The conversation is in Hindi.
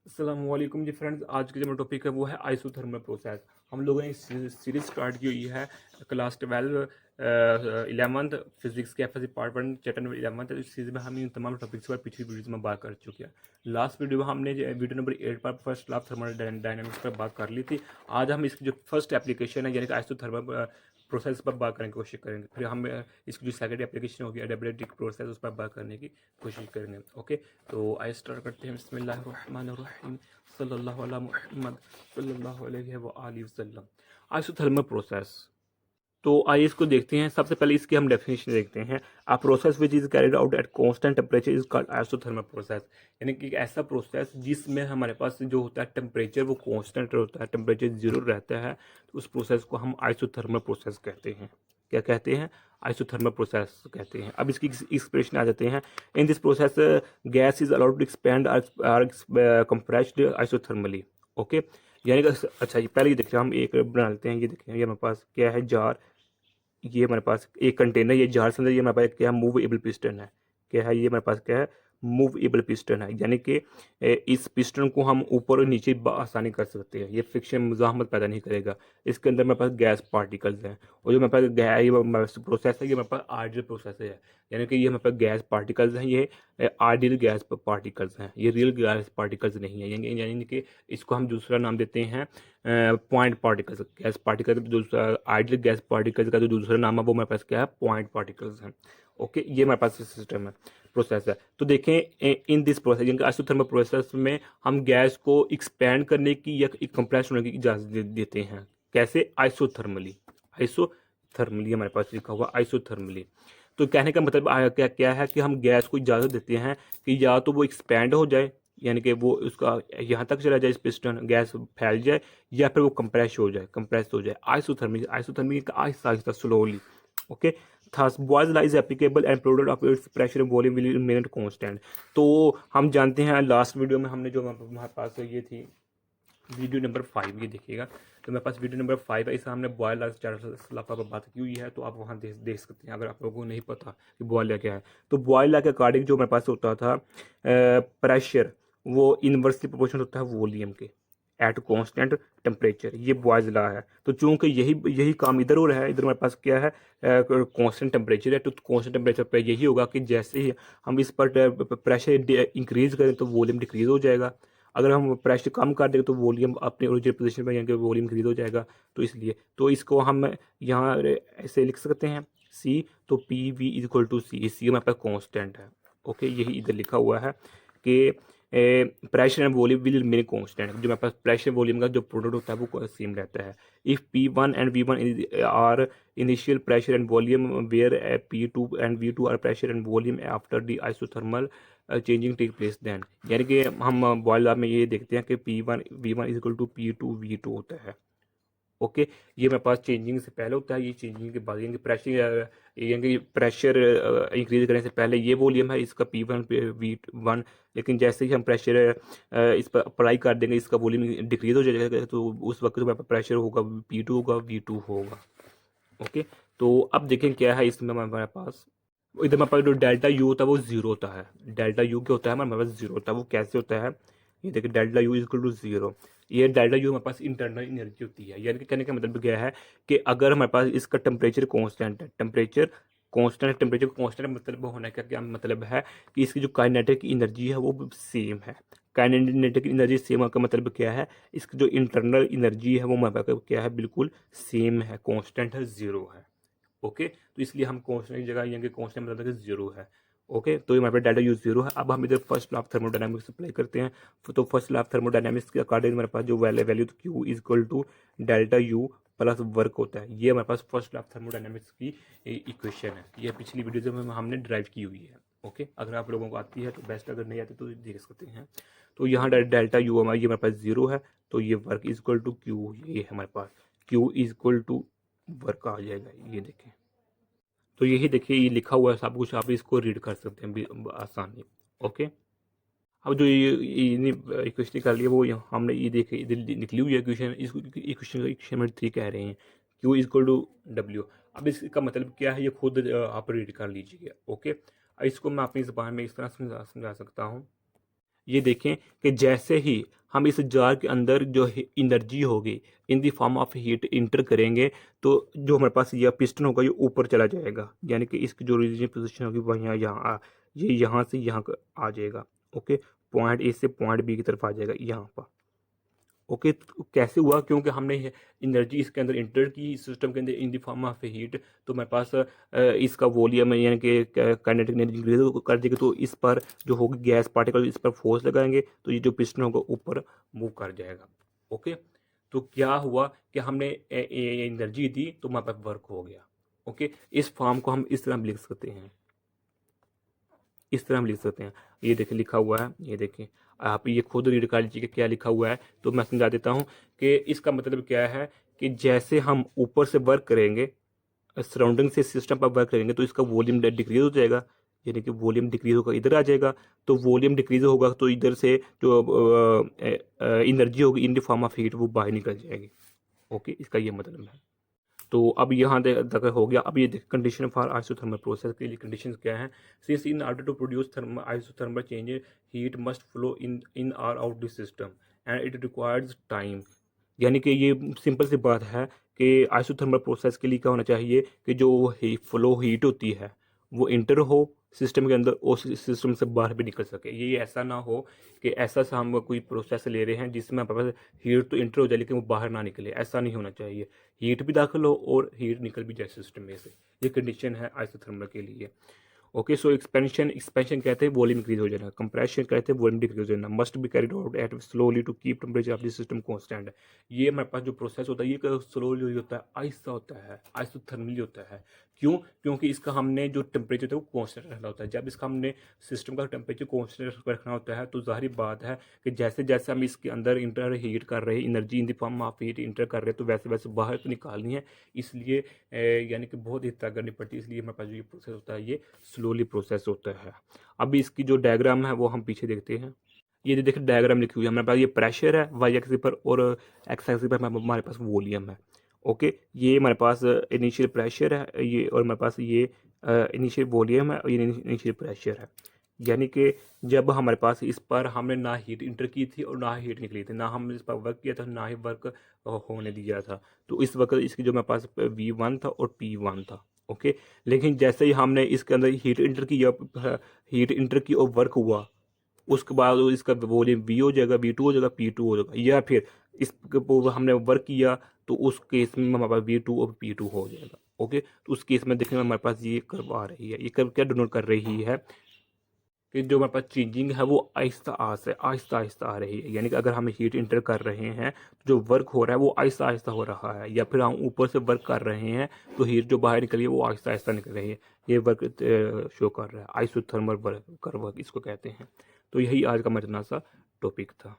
अस्सलाम वालेकुम जी फ्रेंड्स, आज की जो टॉपिक है वो है आइसोथर्मल प्रोसेस। हम लोगों ने सीरीज स्टार्ट की हुई है क्लास 12 11th फिजिक्स के एफएससी पार्ट 1 चैप्टर नंबर 11। इस सीरीज में हम इन तमाम टॉपिक्स पर पिछली वीडियोस में बात कर चुके हैं। लास्ट वीडियो में हमने वीडियो नंबर 8 पर फर्स्ट लॉ ऑफ थर्मोडायनामिक्स पर बात कर ली थी। आज हम इसकी जो फर्स्ट एप्लीकेशन है यानी कि आइसोथर्मल प्रोसेस पर बात करने की कोशिश करेंगे। फिर हम इसकी जो सेकंड एप्लीकेशन होगी adiabatic प्रोसेस उस पर बात करने की कोशिश करेंगे। ओके, तो आइए स्टार्ट करते हैं। बिस्मिल्लाहिर्रहमानिर्रहीम सल्लल्लाहु अला मुहम्मद सल्लल्लाहु अलैहि व आलिहि वसल्लम। आइसोथर्मल प्रोसेस, तो आइए इसको देखते हैं। सबसे पहले इसकी हम डेफिनेशन देखते हैं। A process which is carried out at constant temperature is called isothermal process. यानी कि एक ऐसा प्रोसेस जिसमें हमारे पास जो होता है टेम्परेचर वो कांस्टेंट होता है, टेम्परेचर जीरो रहता है, तो उस प्रोसेस को हम आइसोथर्मल प्रोसेस कहते हैं। क्या कहते हैं? आइसोथर्मल प्रोसेस कहते हैं। अब इसकी एक्सप्रेशन आ जाते हैं। In this process gas is allowed to expand or compressed isothermally. Okay, यानी कि अच्छा, ये पहले ये देखिए, हम एक बना लेते हैं। ये देखिए, ये हमारे पास क्या है? जार। ये हमारे पास एक कंटेनर, ये जार से अंदर ये हमारे पास क्या है? मूवेबल पिस्टन है। क्या है ये हमारे पास? क्या है? मूवेबल पिस्टन है। यानी कि इस पिस्टन को हम ऊपर और नीचे आसानी कर सकते हैं। ये फ्रिक्शन मुजाहमत पैदा नहीं करेगा। इसके अंदर हमारे पास गैस पार्टिकल्स हैं, और जो हमारे पास ये प्रोसेस है, ये हमारे पास आइडियल प्रोसेस है। यानी कि ये हमारे पास गैस पार्टिकल्स हैं, ये आइडियल गैस पार्टिकल्स हैं, ये रियल गैस पार्टिकल्स नहीं है। यानी कि इसको हम दूसरा नाम देते हैं पॉइंट पार्टिकल्स। गैस पार्टिकल दूसरा, आइडियल गैस पार्टिकल्स का जो दूसरा नाम है वो हमारे पास क्या है? पॉइंट पार्टिकल्स हैं। ओके, ये हमारे पास सिस्टम है, प्रोसेस है। तो देखें, इन दिस प्रोसेस यानी आइसोथर्मल प्रोसेस में हम गैस को एक्सपैंड करने की या कंप्रेस होने की इजाजत देते हैं। कैसे? आइसोथर्मली। आइसोथर्मली हमारे पास लिखा हुआ आइसोथर्मली। तो कहने का मतलब क्या क्या है कि हम गैस को इजाज़त देते हैं कि या तो वो एक्सपैंड हो जाए, यानी कि वो उसका यहाँ तक चला जाए, इस पिस्टन गैस फैल जाए, या फिर वो कंप्रेस हो जाए। आइसोथर्मी, आइसोथर्मी का Aahista Aahista slowly. Okay, thus boils law is applicable and product of its pressure and volume will remain constant। तो हम जानते हैं, लास्ट वीडियो में हमने जो हमारे पास ये थी वीडियो नंबर 5, ये देखिएगा, तो मेरे पास वीडियो नंबर 5 है। इस हमने बॉयल पर बात की हुई है, तो आप वहाँ देख सकते हैं अगर आप लोगों को नहीं पता कि बॉयल क्या है। तो बॉयल के अकॉर्डिंग जो मेरे पास होता था प्रेशर, वो इनवर्सली प्रोपोर्शनल होता है वॉल्यूम के एट कांस्टेंट टेम्परेचर। ये बॉयज लॉ है। तो चूंकि यही काम इधर हो रहा है, इधर हमारे पास क्या है? कांस्टेंट टेम्परेचर है, तो कांस्टेंट टेम्परेचर पे यही होगा कि जैसे ही हम इस पर प्रेशर इंक्रीज करें तो वॉल्यूम डिक्रीज हो जाएगा। अगर हम प्रेशर कम कर देंगे तो वॉल्यूम अपने ओरिजिनल पोजीशन पर, यानी कि वॉल्यूम इंक्रीज हो जाएगा। तो इसलिए तो इसको हम यहाँ ऐसे लिख सकते हैं, सी। तो P V is equal to C हमारे पास कांस्टेंट है। ओके, यही इधर लिखा हुआ है कि pressure and volume will remain constant. जो हमारे पास प्रेशर वॉल्यूम का जो प्रोडक्ट होता है वो सेम रहता है। If P1 and V1 are initial pressure and volume, where P2 and V2 are pressure and volume after the isothermal changing take place then. यानी कि हम बॉयल लॉ में ये देखते हैं कि P1 V1 is equal to P2 V2 होता है। ओके, ये मेरे पास चेंजिंग से पहले होता है, ये चेंजिंग के बाद, यानी प्रेशर इंक्रीज करने से पहले ये वॉल्यूम है इसका P1 V1। लेकिन जैसे ही हम प्रेशर इस पर अप्लाई कर देंगे, इसका वॉल्यूम डिक्रीज हो जाएगा, तो उस वक्त जो प्रेशर होगा P2 होगा, V2 होगा। ओके, तो अब देखें क्या है इसमें हमारे पास। इधर हमारे पास जो डेल्टा यू होता है वो जीरो होता है। डेल्टा यू क्या होता है? हमारे पास जीरो होता है। वो कैसे होता है? ये देखिए, delta U equal to zero. ये डेल्टा यू हमारे पास इंटरनल एनर्जी होती है। यानी कि कहने का मतलब क्या है कि अगर हमारे पास इसका टेम्परेचर कांस्टेंट है, टेम्परेचर कांस्टेंट मतलब होने का क्या मतलब है कि इसकी जो काइनेटिक एनर्जी है वो सेम है। काइनेटिक एनर्जी सेम का मतलब क्या है? इसकी जो इंटरनल एनर्जी है वो हमारे पास क्या है? बिल्कुल सेम है, कांस्टेंट है, जीरो है। ओके, तो इसलिए हम कांस्टेंट की जगह लेंगे, कांस्टेंट मतलब कि जीरो है। ओके, तो ये हमारे पास डेल्टा यू जीरो है। अब हम इधर first law of thermodynamics apply करते हैं। तो फर्स्ट लॉ ऑफ थर्मोडायनामिक्स के अकॉर्डिंग हमारे पास जो value Q is equal to delta U plus work होता है। ये हमारे पास फर्स्ट लॉ ऑफ थर्मोडायनामिक्स की इक्वेशन है। ये पिछली वीडियो में हमने ड्राइव की हुई है। ओके, अगर आप लोगों को आती है तो बेस्ट, अगर नहीं आती तो देख सकते हैं। तो यहाँ डेल्टा यू हमारा, ये हमारे पास जीरो है, तो ये work is equal to Q. ये हमारे पास Q is equal to work आ जाएगा। ये देखें, तो यही देखिए, ये लिखा हुआ है सब कुछ, आप इसको रीड कर सकते हैं आसानी। ओके, अब जो ये इक्वेशन कर लिया वो हमने ये देखे, इधर निकली हुई है इक्वेशन। इस इक्वेशन नंबर 3 कह रहे हैं Q is equal to W. अब इसका मतलब क्या है ये खुद आप रीड कर लीजिए। ओके, इसको मैं अपनी ज़बान में इस तरह समझा सकता हूँ। ये देखें कि जैसे ही हम इस जार के अंदर जो एनर्जी होगी in the form of heat inter करेंगे तो जो हमारे पास यह पिस्टन होगा ये ऊपर चला जाएगा, यानी कि इसकी जो ओरिजिनल पोजीशन होगी वह ये यहाँ से यहाँ आ जाएगा। ओके, पॉइंट ए से पॉइंट बी की तरफ आ जाएगा यहाँ पर। ओके, तो कैसे हुआ? क्योंकि हमने एनर्जी इसके अंदर इंटर की सिस्टम के अंदर in the form of heat, तो हमारे पास इसका वॉल्यूम यानी कि काइनेटिक एनर्जी इंक्रीज कर देगी, तो इस पर जो होगी गैस पार्टिकल इस पर फोर्स लगाएंगे तो ये जो पिस्टन होगा ऊपर मूव कर जाएगा। ओके, तो क्या हुआ कि हमने एनर्जी दी तो हमारे पास वर्क हो गया। ओके, इस फॉर्म को हम इस तरह लिख सकते हैं, इस तरह हम लिख सकते हैं। ये देखिए लिखा हुआ है, ये देखें, आप ये खुद रीड कर लीजिए कि क्या लिखा हुआ है। तो मैं समझा देता हूँ कि इसका मतलब क्या है कि जैसे हम ऊपर से वर्क करेंगे, सराउंडिंग से सिस्टम पर वर्क करेंगे तो इसका वॉल्यूम डिक्रीज हो जाएगा, यानी कि वॉल्यूम डिक्रीज होगा इधर आ जाएगा। तो वॉल्यूम डिक्रीज होगा तो इधर से जो एनर्जी होगी in the form of heat वो बाहर निकल जाएगी। ओके, इसका ये मतलब है। तो अब यहाँ तक हो गया। अब ये कंडीशन फॉर आइसोथर्मल प्रोसेस के लिए कंडीशन क्या है? Since in order to produce isothermal change heat must flow in और out the system and it requires time. यानी कि ये सिंपल सी बात है कि आइसोथर्मल प्रोसेस के लिए क्या होना चाहिए कि जो फ्लो हीट होती है वो इंटर हो सिस्टम के अंदर और सिस्टम से बाहर भी निकल सके। ये ऐसा ना हो कि ऐसा सा हम कोई प्रोसेस ले रहे हैं जिसमें हमारे पास हीट तो इंटर हो जाए लेकिन वो बाहर ना निकले, ऐसा नहीं होना चाहिए। हीट भी दाखिल हो और हीट निकल भी जाए सिस्टम में से, ये कंडीशन है आइसोथर्मल के लिए। ओके, सो एक्सपेंशन कहते हैं वॉल्यूम इंक्रीज हो जाना, कंप्रेशन कहते हैं वॉल्यूम डिक्रीज हो जाना, must be carried out at slowly to keep temperature of the system constant. ये हमारे पास जो प्रोसेस होता है ये स्लोली होता है, आहिस्ता होता है, आइसोथर्मली होता है। क्यों? क्योंकि इसका हमने जो टेम्परेचर है वो कांस्टेंट रखना होता है। जब इसका हमने सिस्टम का टेम्परेचर कांस्टेंट रखना होता है तो जाहिर बात है कि जैसे जैसे हम इसके अंदर इंटर हीट कर रहे हैं, energy in the form of heat inter कर रहे हैं, तो वैसे वैसे बाहर तो निकालनी है। इसलिए यानी कि बहुत हिस्सा करनी पड़ती है, इसलिए हमारे पास जो ये प्रोसेस होता है ये स्लोली प्रोसेस होता है। अब इसकी जो डायग्राम है वो हम पीछे देखते हैं। ये देखिए डायग्राम लिखी हुई है हमारे पास, ये प्रेशर है वाई एक्सिस पर और एक्स एक्सिस पर हमारे पास वॉल्यूम है। ओके, ये हमारे पास इनिशियल प्रेशर है, ये और हमारे पास ये इनिशियल वॉल्यूम है और ये इनिशियल प्रेशर है। यानी कि जब हमारे पास इस पर हमने ना हीट इंटर की थी और ना हीट निकली थी, ना हमने इस पर वर्क किया था ना ही वर्क होने दिया था, तो इस वक्त इसकी जो हमारे पास V1 था और P1 था। ओके, लेकिन जैसे ही हमने इसके अंदर हीट इंटर की या हीट इंटर की और वर्क हुआ, उसके बाद इसका वॉल्यूम V हो जाएगा, V2 हो जाएगा, P2 हो जाएगा, या फिर इस हमने वर्क किया तो उस केस में हमारे पास V2 और P2 हो जाएगा। ओके, तो उस केस में देखने में हमारे पास ये कर्व आ रही है, ये कर्व क्या डिनोट कर रही है कि जो हमारे पास चेंजिंग है वो आहिस्ता आहिस्ता आहिस्ता आ रही है। यानी कि अगर हम हीट इंटर कर रहे हैं तो जो वर्क हो रहा है वो आहिस्ता आहिस्ता हो रहा है, या फिर हम ऊपर से वर्क कर रहे हैं तो हीट जो बाहर निकल रही है वो आहिस्ता आहिस्ता निकल रही है। ये वर्क शो कर रहा है, आइसोथर्मल वर्क कर्व इसको कहते हैं। तो यही आज का मेरा सा टॉपिक था।